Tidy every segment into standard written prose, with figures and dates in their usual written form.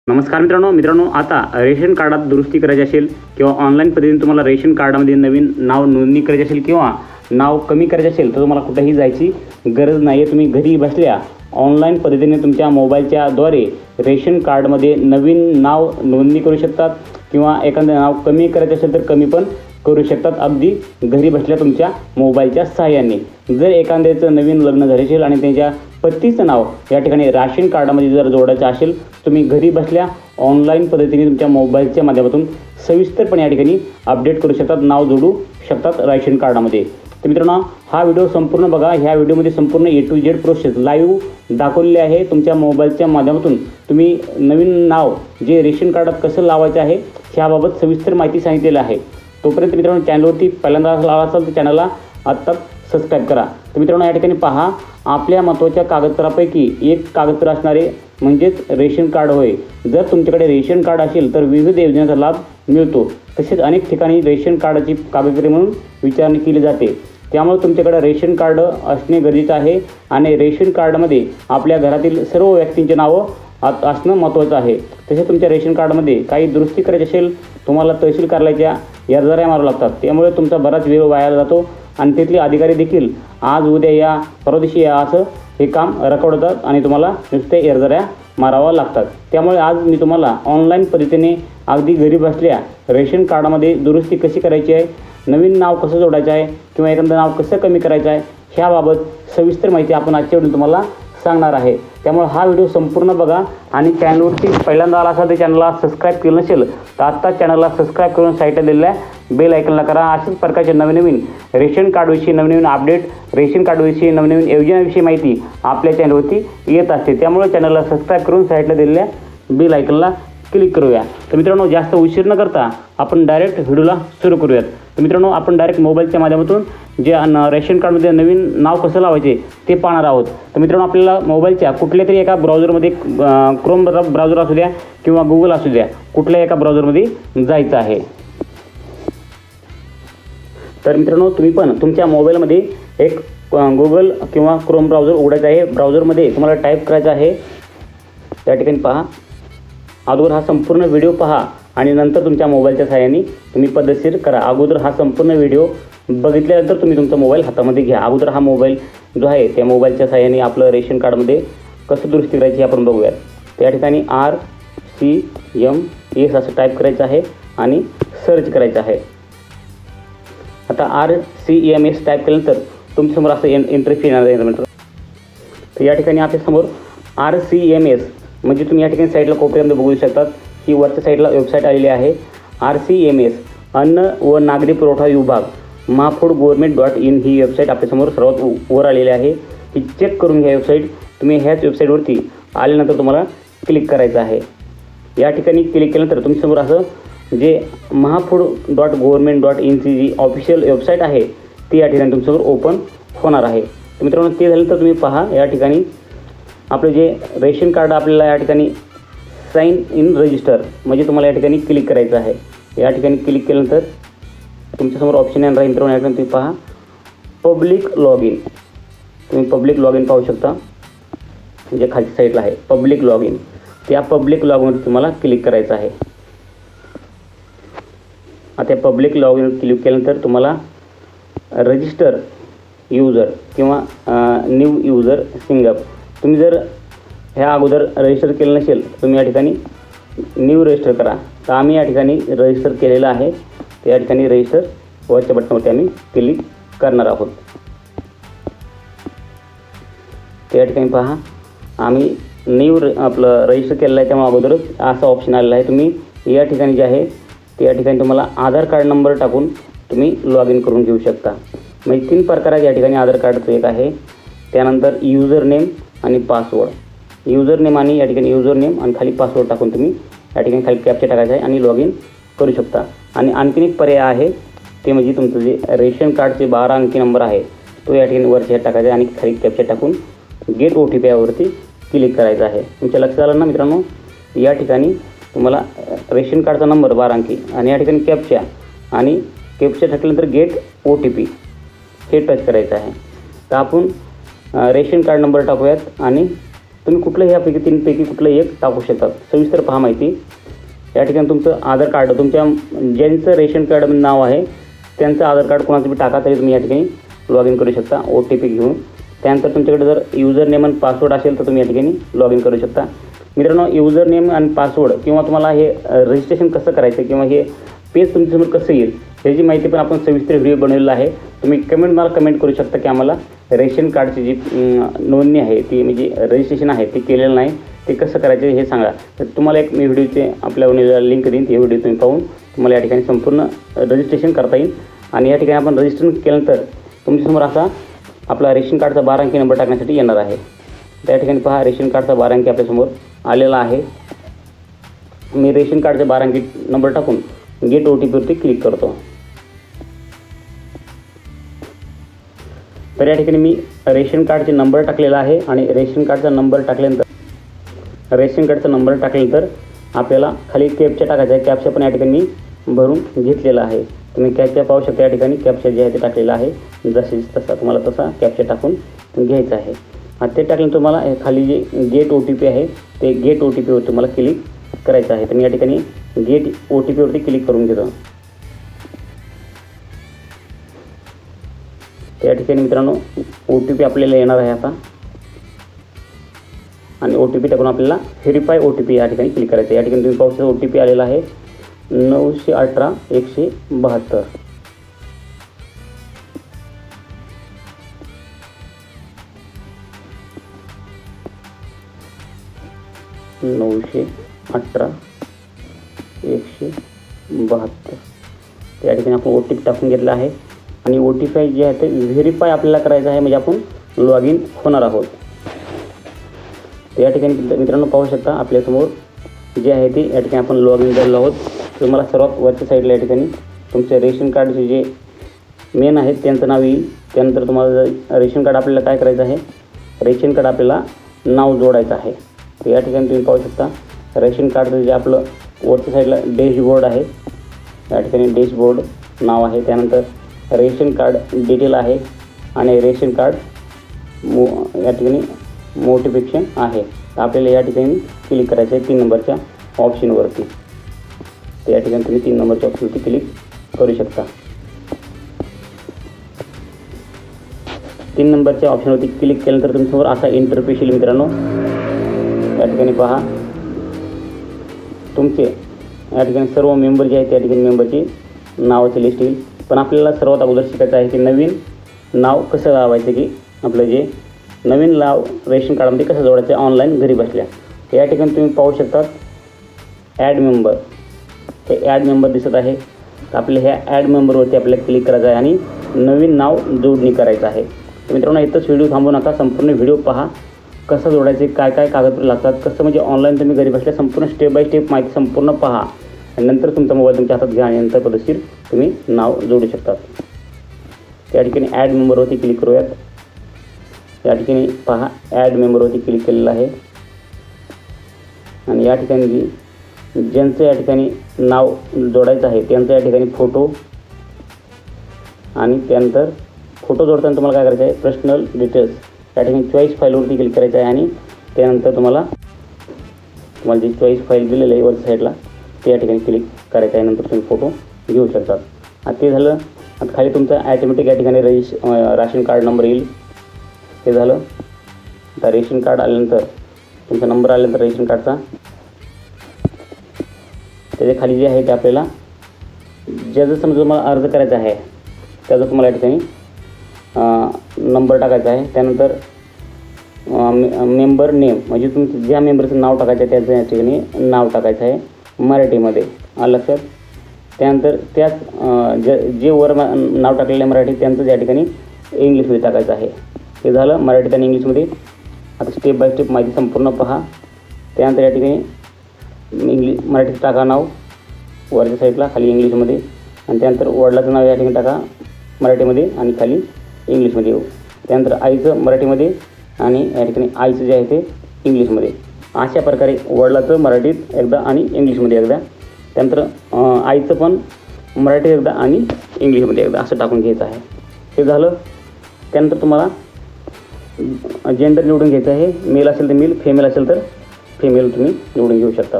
नमस्कार मित्रांनो आता रेशन कार्डात दुरुस्ती करायची असेल किंवा ऑनलाईन पद्धतीने तुम्हाला रेशन कार्डामध्ये नवीन नाव नोंदणी करायची असेल किंवा नाव कमी करायचे असेल तर तुम्हाला कुठेही जायची गरज नाही आहे। तुम्ही घरी बसल्या ऑनलाईन पद्धतीने तुमच्या मोबाईलच्याद्वारे रेशन कार्डमध्ये नवीन नाव नोंदणी करू शकतात किंवा एखादं नाव कमी करायचं असेल तर कमी पण करू शकतात, अगदी घरी बसल्या तुमच्या मोबाईलच्या सहाय्याने। जर एखाद्याचं नवीन लग्न झाले असेल आणि त्यांच्या पतीचं नाव या ठिकाणी राशन कार्डामध्ये जर जोडायचं असेल तुम्ही घरी बसल्या ऑनलाईन पद्धतीने तुमच्या मोबाईलच्या माध्यमातून सविस्तरपणे या ठिकाणी अपडेट करू शकतात, नाव जोडू शकतात राशन कार्डामध्ये। तर मित्रांनो हा व्हिडिओ संपूर्ण बघा। ह्या व्हिडिओमध्ये संपूर्ण A to Z process live दाखवलेली आहे। तुमच्या मोबाईलच्या माध्यमातून तुम्ही नवीन नाव जे रेशन कार्डात कसं लावायचं आहे ह्याबाबत सविस्तर माहिती सांगितलेली आहे। तोपर्यंत मित्रांनो चॅनलवरती पहिल्यांदा आला असाल तर चॅनलला आत्ताच सबस्क्राईब करा। तर मित्रांनो या ठिकाणी पहा, आपल्या महत्त्वाच्या कागदपत्रापैकी एक कागदपत्र असणारे म्हणजेच रेशन कार्ड होय। जर तुमच्याकडे रेशन कार्ड असेल तर विविध योजनांचा लाभ मिळतो। तसेच अनेक ठिकाणी रेशन कार्डाची कागदपत्रे म्हणून विचारणी केली जाते, त्यामुळे तुमच्याकडे रेशन कार्ड असणे गरजेचं आहे आणि रेशन कार्डमध्ये आपल्या घरातील सर्व व्यक्तींचे नावं असणं महत्त्वाचं आहे। तसेच तुमच्या रेशन कार्डमध्ये काही दुरुस्ती करायची असेल तुम्हाला तहसील कार्यालयाच्या अर्जाऱ्या माराव्या लागतात, त्यामुळे तुमचा बराच वेळ वाया जातो आणि तिथले अधिकारी देखील आज उद्या या परवा दिवशी या असं हे काम रखडतात आणि तुम्हाला नुसते अर्जाऱ्या माराव्या लागतात। त्यामुळे आज मी तुम्हाला ऑनलाईन पद्धतीने अगदी घरी बसल्या रेशन कार्डामध्ये दुरुस्ती कशी करायची आहे, नवीन नाव कसं जोडायचं आहे किंवा एखादं नाव कसं कमी करायचं आहे ह्याबाबत सविस्तर माहिती आपण आजच्या व्हिडिओ तुम्हाला सांगणार आहे। त्यामुळे हा व्हिडिओ संपूर्ण बघा आणि चॅनलवरती पहिल्यांदा आला असाल तर चॅनलला सबस्क्राईब केलं नसेल तर आत्ता चॅनलला सबस्क्राईब करून साईडला दिलेल्या बेल आयकॉनला करा। अशाच प्रकारचे नवनवीन रेशन कार्डविषयी नवनवीन अपडेट, रेशन कार्डविषयी नवनवीन योजनांविषयी माहिती आपल्या चॅनलवरती येत असते, त्यामुळे चॅनलला सबस्क्राईब करून साईडला दिलेल्या बेल आयकॉनला क्लिक करूया। तर मित्रांनो जास्त उशीर न करता आपण डायरेक्ट व्हिडिओला सुरू करूयात। तर मित्रांनो आपण डायरेक्ट मोबाईलच्या माध्यमातून जे रेशन कार्डमध्ये नवीन नाव कसं लावायचे ते पाहणार आहोत। तर मित्रांनो आपल्याला मोबाईलच्या कुठल्या तरी एका ब्राउझरमध्ये क्रोम ब्राउझर असू द्या किंवा गुगल असू द्या, कुठल्याही एका ब्राउझरमध्ये जायचं आहे। तर मित्रांनो तुम्ही पण तुमच्या मोबाईलमध्ये एक गुगल किंवा क्रोम ब्राउझर उघडायचं आहे। ब्राउझरमध्ये तुम्हाला टाईप करायचं आहे, त्या ठिकाणी पहा, अगोदर हा संपूर्ण व्हिडिओ पहा आणि नंतर तुमच्या मोबाईलच्या सहाय्याने तुम्ही पद्धतशीर करा। अगोदर हा संपूर्ण व्हिडिओ बघितल्यानंतर तुम्ही तुमचा मोबाईल हातामध्ये घ्या। अगोदर हा मोबाईल जो आहे त्या मोबाईलच्या सहाय्याने आपलं रेशन कार्डमध्ये कसं दुरुस्ती करायची हे आपण बघूयात। त्या ठिकाणी RCMS असं टाईप करायचं आहे आणि सर्च करायचं आहे। आता RCMS टाईप केल्यानंतर तुमच्यासमोर असं इंटरफेस येणार आहे। तर या ठिकाणी आपल्यासमोर RCMS म्हणजे तुम्ही या ठिकाणी साईडला कोपऱ्यामध्ये बघू शकतात की वरच्या साईडला वेबसाईट आलेली आहे। RCMS अन्न व नागरी पुरवठा विभाग MaFoodGovernment.in ही वेबसाईट आपल्यासमोर सर्वात वर आलेली आहे। ही चेक करून घ्या वेबसाईट। तुम्ही ह्याच वेबसाईटवरती आल्यानंतर तुम्हाला क्लिक करायचं आहे। या ठिकाणी क्लिक केल्यानंतर तुमच्यासमोर असं जे MaFood.Government.in ची जी ऑफिशियल वेबसाईट आहे ती या ठिकाणी तुमच्यासमोर ओपन होणार आहे। तर मित्रांनो ते झाल्यानंतर तुम्ही पहा, या ठिकाणी आपलं जे रेशन कार्ड आपल्याला या ठिकाणी साइन इन रजिस्टर म्हणजे तुम्हाला या ठिकाणी क्लिक करायचं आहे। या ठिकाणी क्लिक केल्यानंतर तुमच्यासमोर ऑप्शन येणार आहे मित्रांनो, या ठिकाणी तुम्ही पहा पब्लिक लॉग इन। तुम्ही पब्लिक लॉग इन पाहू शकता, म्हणजे खालच्या साईडला आहे पब्लिक लॉग इन। त्या पब्लिक लॉग इनवर तुम्हाला क्लिक करायचं आहे। आता पब्लिक लॉग इन क्लिक केल्यानंतर तुम्हाला रजिस्टर यूजर किंवा न्यू यूजर सिंगअप, तुम्ही जर ह्या अगोदर रजिस्टर केलं नसेल तुम्ही या ठिकाणी न्यू रजिस्टर करा। तर आम्ही या ठिकाणी रजिस्टर केलेलं आहे, तर या ठिकाणी रजिस्टर वरच्या बटनावरती आम्ही क्लिक करणार आहोत। तर या ठिकाणी पहा आम्ही न्यू आपलं रजिस्टर केलेलं आहे, त्यामुळे अगोदरच असं ऑप्शन आलेलं आहे। तुम्ही या ठिकाणी जे आहे ते या ठिकाणी तुम्हाला आधार कार्ड नंबर टाकून तुम्ही लॉग इन करून घेऊ शकता। म्हणजे 3 प्रकार आहेत या ठिकाणी। आधार कार्डचं एक आहे, त्यानंतर यूजर नेम आणि पासवर्ड, यूजर नेम आणि या ठिकाणी यूजर नेम आणि खाली पासवर्ड टाकून तुम्ही या ठिकाणी खाली कॅप्चा टाकायचा आहे आणि लॉग इन करू शकता। आणि आणखीन एक पर्याय आहे ते म्हणजे तुमचं जे रेशन कार्डचे 12 अंकी नंबर आहे तो या ठिकाणी वरती टाकायचा आहे आणि खाली कॅप्चा टाकून गेट OTP यावरती क्लिक करायचं आहे। तुमच्या लक्षात आलं ना मित्रांनो, या ठिकाणी तुम्हाला रेशन कार्डचा नंबर 12 अंकी आणि या ठिकाणी कॅप्चा आणि कॅप्चा टाकल्यानंतर गेट OTP हे टच करायचं आहे। तर आपण रेशन कार्ड नंबर टाकूयात आणि तुम्ही कुठलंही यापैकी 3पैकी कुठलंही एक टाकू शकतात. सविस्तर पहा माहिती. या ठिकाणी तुमचं आधार कार्ड, तुमच्या ज्यांचं रेशन कार्डमध्ये नाव आहे त्यांचं आधार कार्ड कोणाचं बी टाका तरी तुम्ही या ठिकाणी लॉग इन करू शकता OTP घेऊन. त्यानंतर तुमच्याकडे जर युजर नेम आणि पासवर्ड असेल तर तुम्ही या ठिकाणी लॉग इन करू शकता. मित्रांनो, युजर नेम आणि पासवर्ड किंवा तुम्हाला हे रजिस्ट्रेशन कसं करायचं किंवा हे पेज तुमच्यासमोर कसं येईल ह्याची माहिती पण आपण सविस्तर व्हिडिओ बनवलेला आहे. तुम्ही मला कमेंट करू शकता की आम्हाला रेशन कार्डची जी नोंदणी आहे ती म्हणजे रजिस्ट्रेशन आहे ते केलेलं नाही, ते कसं करायचं हे सांगा. तर तुम्हाला एक मी व्हिडिओचे आपल्या लिंक देईन, ती व्हिडिओ तुम्ही पाहून तुम्हाला या ठिकाणी संपूर्ण रजिस्ट्रेशन करता येईल. आणि या ठिकाणी आपण रजिस्ट्रेशन केल्यानंतर तुमच्यासमोर असा आपला रेशन कार्डचा 12 अंकी नंबर टाकण्यासाठी येणार आहे. त्या ठिकाणी पहा, रेशन कार्डचा 12 अंकी आपल्यासमोर आलेला आहे. मी रेशन कार्डचा 12 अंकी नंबर टाकून गेट OTPवरती क्लिक करतो. तर या ठिकाणी मी रेशन कार्डचे नंबर टाकलेला आहे आणि रेशन कार्डचा नंबर टाकल्यानंतर आपल्याला खाली कॅप्चा टाकायचा आहे. कॅप्चा पण या ठिकाणी मी भरून घेतलेला आहे. तुम्ही कॅप्चा पाहू शकता. या ठिकाणी कॅप्चा जे आहे ते टाकलेला आहे. तसा तुम्हाला तसा कॅप्चा टाकून घ्यायचा आहे. ते टाकल्यानंतर तुम्हाला खाली जे गेट OTP आहे ते गेट OTPवर तुम्हाला क्लिक करायचं आहे. तर मी या ठिकाणी गेट OTPवरती क्लिक करून घेतो. त्या ठिकाणी मित्रांनो OTP आपल्याला येणार आहे आता आणि OTP टाकून आपल्याला व्हेरीफाय OTP या ठिकाणी क्लिक करायचं आहे. या ठिकाणी तुम्ही पाहू शकता OTP आलेला आहे 918-172. त्या ठिकाणी आपण OTP टाकून घेतला आहे आणि OTP जे आहे ते व्हेरीफाय आपल्याला करायचं आहे म्हणजे आपण लॉग इन होणार आहोत. तर या ठिकाणी मित्रांनो पाहू शकता आपल्यासमोर जे आहे ते या ठिकाणी आपण लॉग इन झालेलो आहोत. तुम्हाला सर्वात वरच्या साईडला या ठिकाणी तुमचे रेशन कार्डचे जे मेन आहेत त्यांचं नाव येईल. त्यानंतर तुम्हाला रेशन कार्ड आपल्याला काय करायचं आहे, रेशन कार्ड आपल्याला नाव जोडायचं आहे. तर या ठिकाणी तुम्ही पाहू शकता रेशन कार्डचं जे आपलं वरच्या साईडला डॅशबोर्ड आहे, या ठिकाणी डॅशबोर्ड नाव आहे. त्यानंतर रेशन कार्ड डिटेल आहे आणि रेशन कार्ड या ठिकाणी नोटिफिकेशन आहे. तर आपल्याला या ठिकाणी क्लिक करायचं आहे 3 नंबरच्या ऑप्शनवरती. तर या ठिकाणी तुम्ही 3 नंबरच्या ऑप्शनवरती क्लिक करू शकता. 3 नंबरच्या ऑप्शनवरती क्लिक केल्यानंतर तुमच्यासमोर असा इंटरफेस येईल मित्रांनो. या ठिकाणी पहा तुमचे या ठिकाणी सर्व मेंबर जे आहेत त्या ठिकाणी मेंबरची नावाची लिस्ट येईल. पण आपल्याला सर्वात अगोदर शिकायचं आहे की नवीन नाव कसं लावायचं, की आपलं जे नवीन नाव रेशन कार्डमध्ये कसं जोडायचं ऑनलाईन घरी बसल्या. तर या ठिकाणी तुम्ही पाहू शकता ॲड मेंबर, हे ॲड मेंबर दिसत आहे. तर आपल्या ह्या ॲड मेंबरवरती आपल्याला क्लिक करायचं आहे आणि नवीन नाव जोडणी करायचं आहे. तर मित्रांनो इथंच व्हिडिओ थांबू नका, संपूर्ण व्हिडिओ पहा कसं जोडायचे, काय काय कागदपत्र लागतात, कसं म्हणजे ऑनलाईन तुम्ही घरी बसल्या संपूर्ण स्टेप बाय स्टेप माहिती संपूर्ण पहा आणि नंतर तुमचा मोबाईल तुमच्या हातात घ्या आणि नंतर पद्धतशीर तुम्ही नाव जोडू शकतात. त्या ठिकाणी ॲड मेंबरवरती क्लिक करूयात. या ठिकाणी पहा ॲड मेंबरवरती क्लिक केलेलं आहे आणि या ठिकाणी ज्यांचं या ठिकाणी नाव जोडायचं आहे त्यांचं या ठिकाणी फोटो आणि त्यानंतर फोटो जोडताना तुम्हाला काय करायचं आहे, पर्सनल डिटेल्स या ठिकाणी चॉईस फाईलवरती क्लिक करायचं आहे आणि त्यानंतर तुम्हाला जी चॉईस फाईल दिलेली आहे वरच्या साईडला ते या ठिकाणी क्लिक करायचं आहे. नंतर तुम्ही फोटो घेऊ शकतात. आता ते झालं. आता खाली तुमचं ॲटोमॅटिक या ठिकाणी राशन कार्ड नंबर येईल. ते झालं. आता रेशन कार्ड आल्यानंतर तुमचा नंबर आल्यानंतर रेशन कार्डचा त्याच्या खाली जे आहे ते आपल्याला ज्याचं समजा तुम्हाला अर्ज करायचा आहे त्याचा तुम्हाला या ठिकाणी नंबर टाकायचा आहे. त्यानंतर मेंबर नेम म्हणजे तुमचं ज्या मेंबरचं नाव टाकायचं आहे त्याचं या ठिकाणी नाव टाकायचं आहे मराठीमध्ये, आलं लक्षात. त्यानंतर त्याच जे वर नाव टाकलेलं आहे मराठी त्यांचं या ठिकाणी इंग्लिशमध्ये टाकायचं आहे. हे झालं मराठीत आणि इंग्लिशमध्ये. आता स्टेप बाय स्टेप माहिती संपूर्ण पहा. त्यानंतर या ठिकाणी मराठीत टाका नाव वरच्या साईडला, खाली इंग्लिशमध्ये आणि त्यानंतर वडिलाचं नाव या ठिकाणी टाका मराठीमध्ये आणि खाली इंग्लिशमध्ये येऊ. त्यानंतर आईचं मराठीमध्ये आणि या ठिकाणी आईचं जे आहे ते इंग्लिशमध्ये. अशा प्रकारे वडिलाचं मराठीत एकदा आणि इंग्लिशमध्ये एकदा, त्यानंतर आईचं पण मराठीत एकदा आणि इंग्लिशमध्ये एकदा असं टाकून घ्यायचं आहे. हे झालं. त्यानंतर तुम्हाला जेंडर निवडून घ्यायचं आहे. मेल असेल तर मेल, फेमेल असेल तर फेमेल तुम्ही निवडून घेऊ शकता.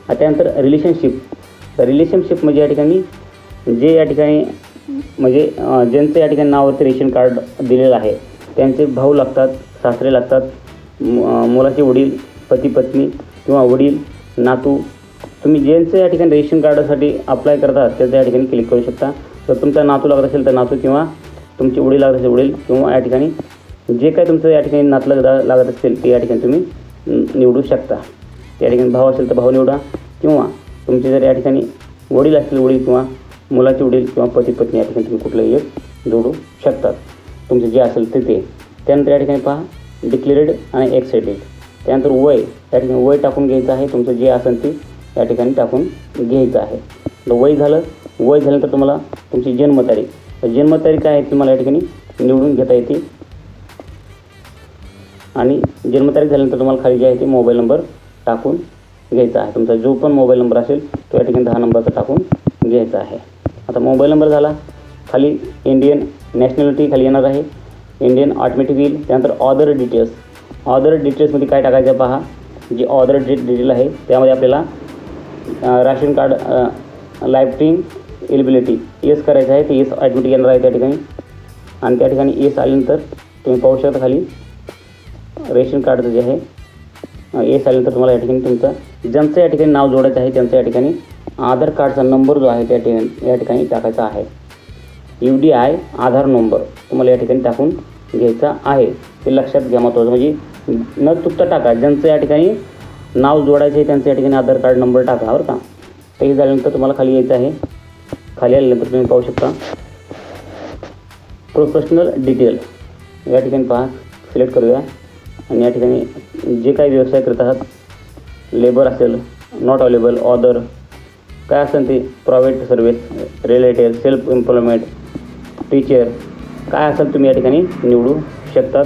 त्यानंतर रिलेशनशिप म्हणजे या ठिकाणी जे या ठिकाणी म्हणजे ज्यांचं या ठिकाणी नावावरती रेशन कार्ड दिलेलं आहे त्यांचे भाऊ लागतात, सासरे लागतात, मुलाचे वडील, पती पत्नी किंवा वडील, नातू. तुम्ही ज्यांचं या ठिकाणी रेशन कार्डासाठी अप्लाय करतात त्याचं या ठिकाणी क्लिक करू शकता. जर तुमचा नातू लागत असेल तर नातू, किंवा तुमचे वडील लागत असेल वडील, किंवा या ठिकाणी जे काय तुमचं या ठिकाणी नातलं लागत असेल ते या ठिकाणी तुम्ही निवडू शकता. या ठिकाणी भाऊ असेल तर भाऊ निवडा, किंवा तुमचे जर या ठिकाणी वडील असतील वडील, किंवा मुलाचे वडील किंवा पती पत्नी या ठिकाणी तुम्ही कुठलंही एक जोडू शकतात, तुमचे जे असेल ते. त्यानंतर या ठिकाणी पहा डिक्लेअर्ड आणि एक्सेप्टेड. त्यानंतर वय, या ठिकाणी वय टाकून घ्यायचं आहे, तुमचं जे असेल ते या ठिकाणी टाकून घ्यायचं आहे. वय झाल्यानंतर तुम्हाला तुमची जन्मतारीख काय आहे तुम्हाला या ठिकाणी निवडून घेता येते. आणि जन्मतारीख झाल्यानंतर तुम्हाला खाली जे आहे ते मोबाईल नंबर टाकून घ्यायचा आहे. तुमचा जो पण मोबाईल नंबर असेल तो या ठिकाणी 10 नंबरचा टाकून घ्यायचा आहे. आता मोबाईल नंबर झाला, खाली इंडियन नॅशनॅलिटी खाली येणार आहे, इंडियन ऑटोमॅटिक येईल. त्यानंतर ऑदर डिटेल्समध्ये काय टाकायचं पहा, जे ऑदर डिटेल आहे त्यामध्ये आपल्याला ration card lifetime eligibility yes करायचं आहे. ते येस ऑटोमॅटिक येणार आहे त्या ठिकाणी. आणि त्या ठिकाणी येस आल्यानंतर तुम्ही पाहू शकता खाली रेशन कार्डचं जे आहे येस आल्यानंतर तुम्हाला या ठिकाणी तुमचं ज्यांचं या ठिकाणी नाव जोडायचं आहे त्यांचं या ठिकाणी आधार कार्डचा नंबर जो आहे त्या ठिकाणी या ठिकाणी टाकायचा आहे. UDI आधार नंबर तुम्हाला या ठिकाणी टाकून घ्यायचा आहे. ते लक्षात घ्या, महत्त्वाचं म्हणजे न चुकता टाका. ज्यांचं या ठिकाणी नाव जोडायचं आहे त्यांचं या ठिकाणी आधार कार्ड नंबर टाका, बरं का. तर हे झाल्यानंतर तुम्हाला खाली यायचं आहे. खाली आल्यानंतर तुम्ही पाहू शकता प्रोफेशनल डिटेल या ठिकाणी पहा, सिलेक्ट करूया. आणि या ठिकाणी जे काही व्यवसाय करत आहात, लेबर असेल, नॉट अवेलेबल, ऑदर काय असेल ते, private service, related, self employment, teacher काय असेल तुम्ही या ठिकाणी निवडू शकतात.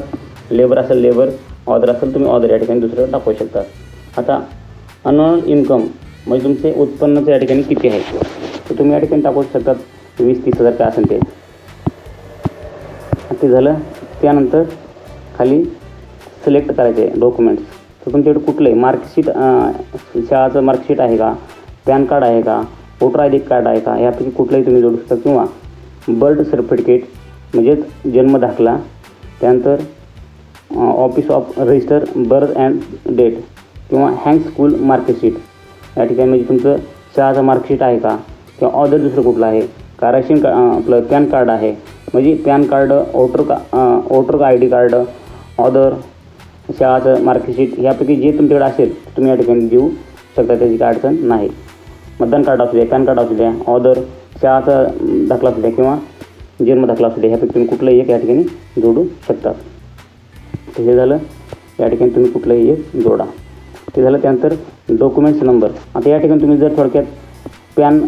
लेबर असेल लेबर, ऑदर असेल तुम्ही ऑदर या ठिकाणी दुसरं टाकू शकता. आता अनअर्न्ड इन्कम म्हणजे तुमचे उत्पन्नाचं या ठिकाणी किती आहे तर तुम्ही या ठिकाणी टाकू शकतात. 20-30 हजार काय असेल ते झालं. त्यानंतर खाली सिलेक्ट करायचे डॉक्युमेंट्स. तर तुमच्याकडे कुठलंही मार्कशीट, शाळाचं मार्कशीट आहे का, पॅन कार्ड आहे का, वोटर ID कार्ड आहे का, यापैकी कुठलंही तुम्ही जोडू शकता. किंवा बर्थ सर्टिफिकेट म्हणजेच जन्म दाखला. त्यानंतर office of register birth and date, किंवा हँग स्कूल मार्कशीट या ठिकाणी म्हणजे तुमचं शाळाचं मार्कशीट आहे का, किंवा ऑदर दुसरं कुठलं आहे का, रेशन आपलं पॅन कार्ड आहे म्हणजे PAN card, voter ID card, other शाळाचं मार्कशीट यापैकी जे तुमच्याकडे असेल तुम्ही या ठिकाणी देऊ शकता, त्याची काय अडचण नाही. मतदान कार्ड असू द्या, पॅन कार्ड असू द्या, ऑदर शाळाचा दाखला असू द्या, किंवा जन्म दाखला असू द्या, ह्यापैकी तुम्ही कुठलंही एक या ठिकाणी जोडू शकता. तर हे झालं, या ठिकाणी तुम्ही कुठलंही एक जोडा. ते झालं. त्यानंतर डॉक्युमेंट्स नंबर. आता या ठिकाणी तुम्ही जर थोडक्यात पॅन